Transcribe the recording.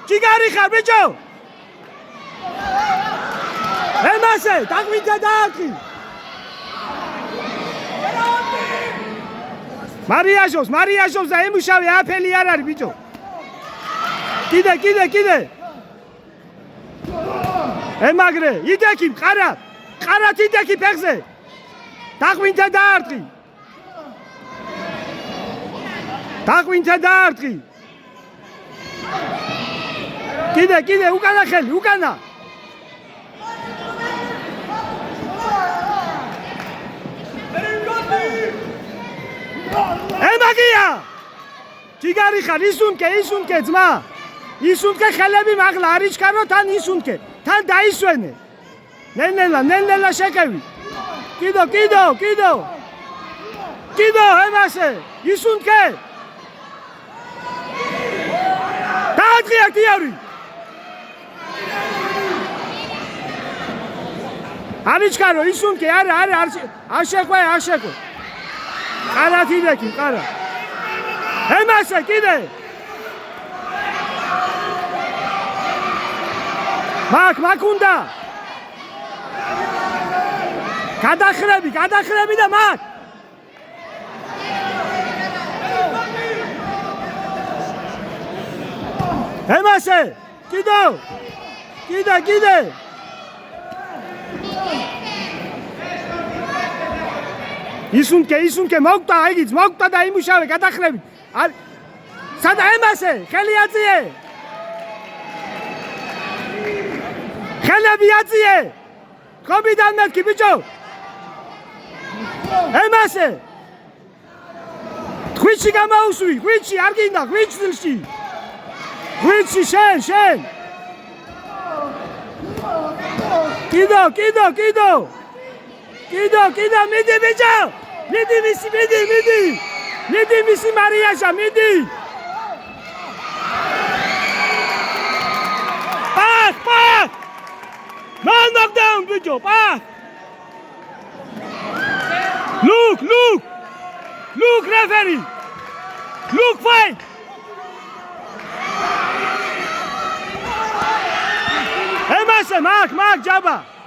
Ჭიგარი ხარ ბიჭო ემასე დაგვიდა დააკი მარიაშოვს და ემუშავე აფელი არ არის ბიჭო კიდე ემაგრე იდექი ყარათ იდექი ფეხზე დაგვიდა დაარტყი კიდე უკანა ხელი უკანა ემაგია ჭიგარი ხარ ისუნკე ძმა ისუნკე ხელები მაღლა არ იჩქარო თან ისუნკე თან დაისვენე ნენელა შეკევი კიდო ემასე ისუნკე დაადღია თიარი არ იჩქარო ისუნკე არ შეკვე ყარათ იდექი ყარა ემასე კიდე მაგ უნდა გადახრები და მაგ ემასე კიდე ისუნკე მოგტა და იმუშავე გადახრები სადა ემასე ხელი აწიე ხელები აწიე კობიდან მეთქი ბიჭო ემასე ხვიჩი გამაუსვი ხვიჩი არ გინდა ხვიჩი შენ კიდო მიდი ბიჭო მიდი მისი მარიაშა მიდი Pack! Man knockdown, bicho, pack! Look, referee! Look, fight! Emase, Mark, Jabba!